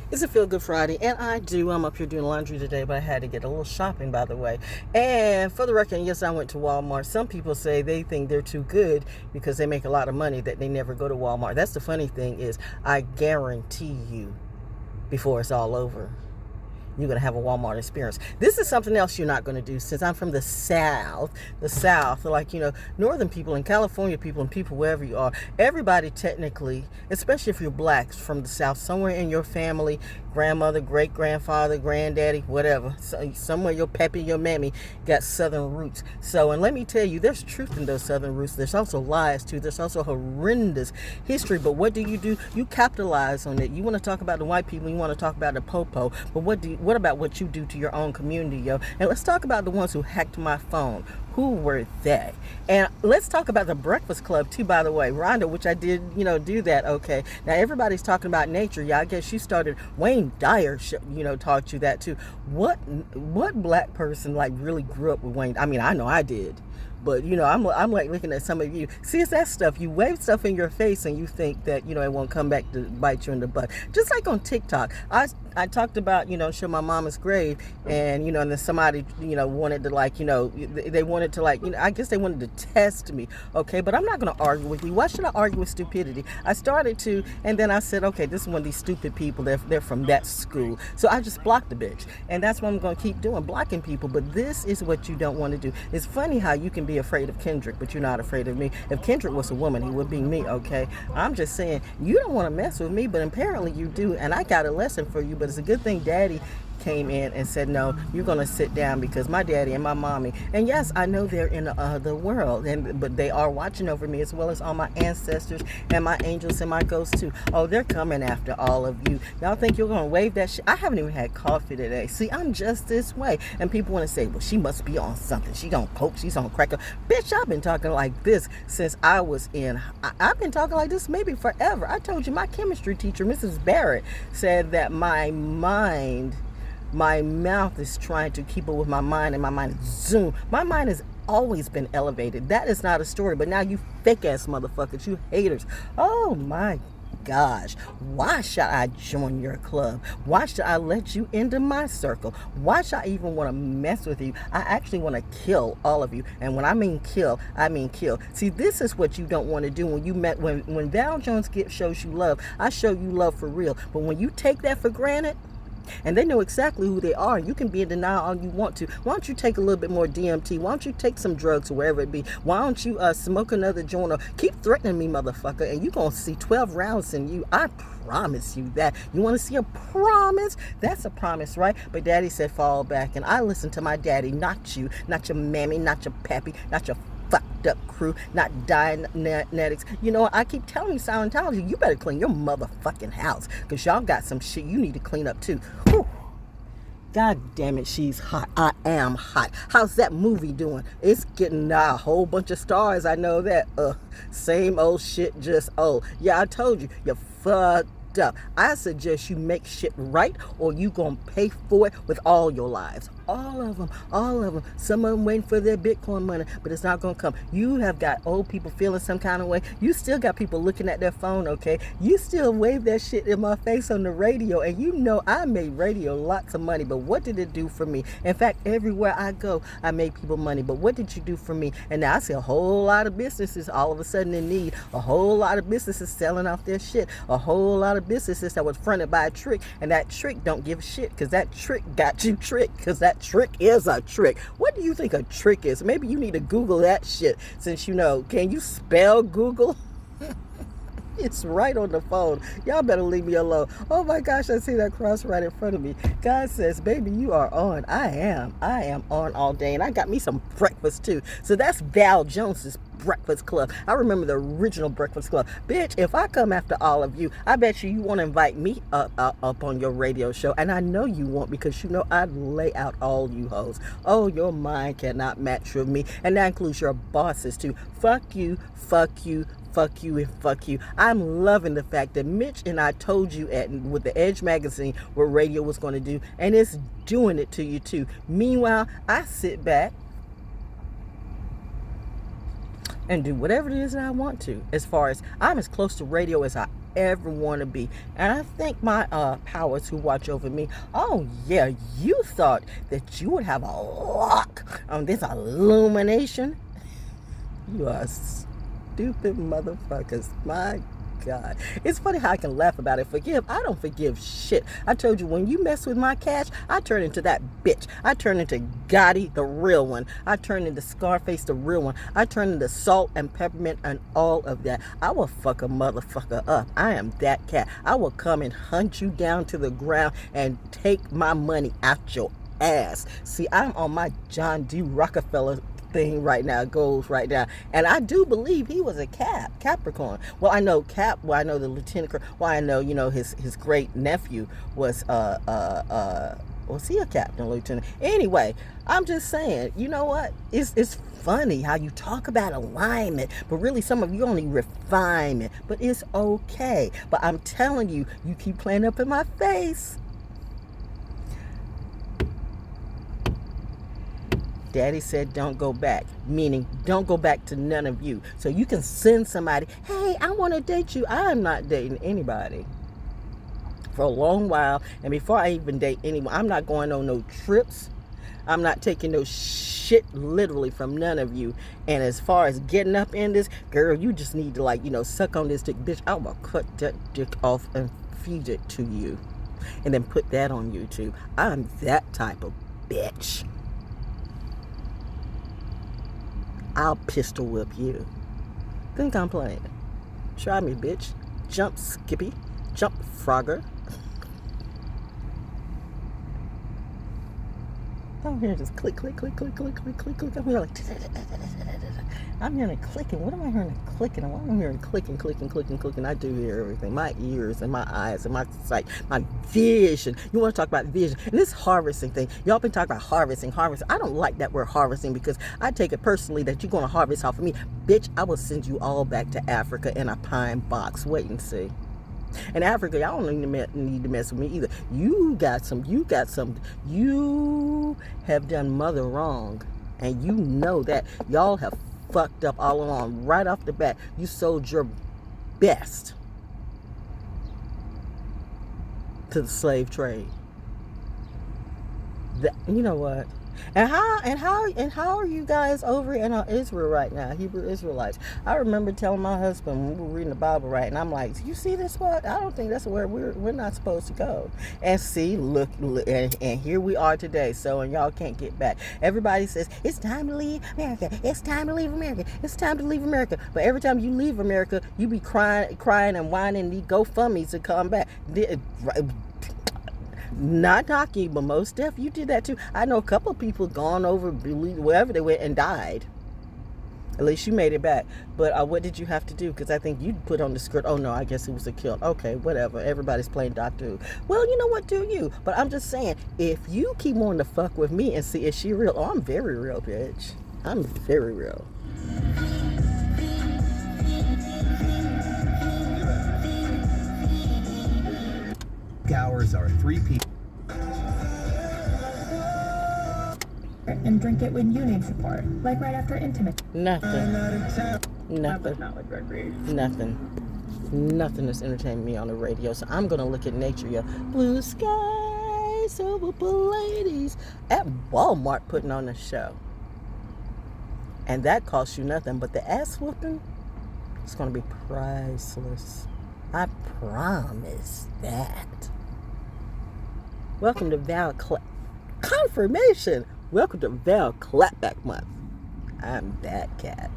It's a Feel Good Friday, and I'm up here doing laundry today, but I had to get a little shopping, by the way. And for the record, yes, I went to Walmart. Some people say they think they're too good because they make a lot of money that they never go to Walmart. That's the funny thing is, I guarantee you, before it's all over, you're going to have a Walmart experience. This is something else you're not going to do since I'm from the South, like, northern people and California people and people wherever you are. Everybody technically, especially if you're black from the South, somewhere in your family, grandmother, great-grandfather, granddaddy, whatever, somewhere your pappy, your mammy got Southern roots. So, and let me tell you, there's truth in those Southern roots. There's also lies, too. There's also horrendous history. But what do? You capitalize on it. You want to talk about the white people, you want to talk about the popo, but what about what you do to your own community, yo? And let's talk about the ones who hacked my phone. Who were they? And let's talk about the Breakfast Club, too, by the way. Rhonda, which I did, do that, okay. Now, everybody's talking about nature. Yeah, I guess you started, Wayne Dyer, taught you that, too. What black person, really grew up with Wayne? I mean, I know I did. But, I'm like looking at some of you. See, it's that stuff. You wave stuff in your face and you think that, it won't come back to bite you in the butt. Just like on TikTok. I talked about, show my mama's grave. And, and then somebody, wanted to they wanted to I guess they wanted to test me. Okay, but I'm not going to argue with you. Why should I argue with stupidity? I started to, and then I said, okay, this is one of these stupid people. They're from that school. So I just blocked the bitch. And that's what I'm going to keep doing, blocking people. But this is what you don't want to do. It's funny how you can be afraid of Kendrick, but you're not afraid of me. If Kendrick was a woman, he would be me, okay? I'm just saying, you don't want to mess with me, but apparently you do, and I got a lesson for you, but it's a good thing Daddy came in and said, no, you're going to sit down because my daddy and my mommy, and yes, I know they're in the other world, but they are watching over me as well as all my ancestors and my angels and my ghosts too. Oh, they're coming after all of you. Y'all think you're going to wave that shit? I haven't even had coffee today. See, I'm just this way. And people want to say, well, she must be on something. She on coke. She's on crack. Bitch, I've been talking like this since I've been talking like this maybe forever. I told you my chemistry teacher, Mrs. Barrett, said that my mouth is trying to keep up with my mind, and my mind is zoom. My mind has always been elevated. That is not a story, but now you fake ass motherfuckers, you haters. Oh my gosh, why should I join your club? Why should I let you into my circle? Why should I even want to mess with you? I actually want to kill all of you. And when I mean kill, I mean kill. See, this is what you don't want to do when Val Jones shows you love. I show you love for real. But when you take that for granted, and they know exactly who they are. You can be in denial all you want to. Why don't you take a little bit more DMT? Why don't you take some drugs or wherever it be? Why don't you smoke another joint or keep threatening me, motherfucker, and you going to see 12 rounds in you. I promise you that. You want to see a promise? That's a promise, right? But Daddy said fall back, and I listened to my daddy, not you, not your mammy, not your pappy, not your fucked up crew, not Dianetics. I keep telling you, Scientology, you better clean your motherfucking house, because y'all got some shit you need to clean up too. Whew. God damn it, she's hot. I am hot. How's that movie doing? It's getting a whole bunch of stars. I know that. Same old shit, just old. Yeah, I told you, you're fucked up. I suggest you make shit right, or you gonna pay for it with all your lives. All of them. Some of them waiting for their Bitcoin money, but it's not going to come. You have got old people feeling some kind of way. You still got people looking at their phone, okay? You still wave that shit in my face on the radio, and I made radio lots of money, but what did it do for me? In fact, everywhere I go, I make people money, but what did you do for me? And now I see a whole lot of businesses all of a sudden in need, a whole lot of businesses selling off their shit, a whole lot of businesses that was fronted by a trick, and that trick don't give a shit, because that trick got you tricked, because that trick is a trick. What do you think a trick is? Maybe you need to Google that shit, since can you spell Google? It's right on the phone. Y'all better leave me alone. Oh my gosh, I see that cross right in front of me. God says, baby, you are on. I am on all day, and I got me some breakfast too. So that's Val Jones's Breakfast Club. I remember the original Breakfast Club. Bitch, if I come after all of you, I bet you want to invite me up on your radio show, and I know you won't, because I'd lay out all you hoes. Oh, your mind cannot match with me, and that includes your bosses too. Fuck you, fuck you, fuck you, and fuck you. I'm loving the fact that Mitch and I told you with the Edge magazine what radio was going to do, and it's doing it to you too. Meanwhile, I sit back and do whatever it is that I want to. As far as I'm as close to radio as I ever want to be. And I thank my powers who watch over me. Oh yeah, you thought that you would have a lock on this illumination? You are stupid motherfuckers. My God. It's funny how I can laugh about it. Forgive. I don't forgive shit. I told you, when you mess with my cash, I turn into that bitch. I turn into Gotti, the real one. I turn into Scarface, the real one. I turn into Salt and Peppermint and all of that. I will fuck a motherfucker up. I am that cat. I will come and hunt you down to the ground and take my money out your ass. See, I'm on my John D. Rockefeller thing right now, goes right now, and I do believe he was a Capricorn. Well, I know I know the lieutenant. Well, I know, his great nephew was was he a captain, lieutenant? Anyway, I'm just saying, you know what? It's funny how you talk about alignment, but really some of you only refinement. But it's okay. But I'm telling you, you keep playing up in my face. Daddy said don't go back, meaning don't go back to none of you. So you can send somebody, hey, I want to date you. I'm not dating anybody for a long while. And before I even date anyone, I'm not going on no trips. I'm not taking no shit literally from none of you. And as far as getting up in this, girl, you just need to suck on this dick. Bitch, I'm going to cut that dick off and feed it to you. And then put that on YouTube. I'm that type of bitch. I'll pistol whip you. Think I'm playing? Try me, bitch. Jump, Skippy. Jump, Frogger. I'm here just click, click, click, click, click, click, click, click. I'm here like, I'm hearing clicking. What am I hearing clicking? Why am I hearing clicking, clicking, clicking, clicking? I do hear everything. My ears and my eyes and my sight, my vision. You want to talk about vision? And this harvesting thing. Y'all been talking about harvesting. I don't like that word harvesting because I take it personally that you're going to harvest off of me. Bitch, I will send you all back to Africa in a pine box. Wait and see. In Africa, y'all don't need to mess with me either. You have done mother wrong. And you know that. Y'all have fucked up all along. Right off the bat, you sold your best to the slave trade. You know what? And how are you guys over in Israel right now, Hebrew Israelites? I remember telling my husband when we were reading the Bible, right, and I'm like, you see this spot? I don't think that's where we're not supposed to go. And see, look and here we are today. So, and y'all can't get back. Everybody says it's time to leave America. It's time to leave America. It's time to leave America. But every time you leave America, you be crying and whining these GoFundMes to come back. Not knocking, but most deaf, you did that too. I know a couple of people gone over wherever they went and died. At least you made it back. But what did you have to do? Because I think you put on the skirt. Oh no, I guess it was a kill. Okay, whatever. Everybody's playing Doctor Who. Well, you know what? Do you? But I'm just saying, if you keep wanting to fuck with me and see, is she real? Oh, I'm very real, bitch. I'm very real. Hours are 3 people. And drink it when you need support, like right after intimate. Nothing. Nothing. Not like recreation. Nothing is entertaining me on the radio. So I'm gonna look at nature, yo. Blue skies, silver ladies at Walmart putting on a show, and that costs you nothing. But the ass whooping, it's gonna be priceless. I promise that. Welcome to confirmation. Welcome to Val Clapback Month. I'm that cat.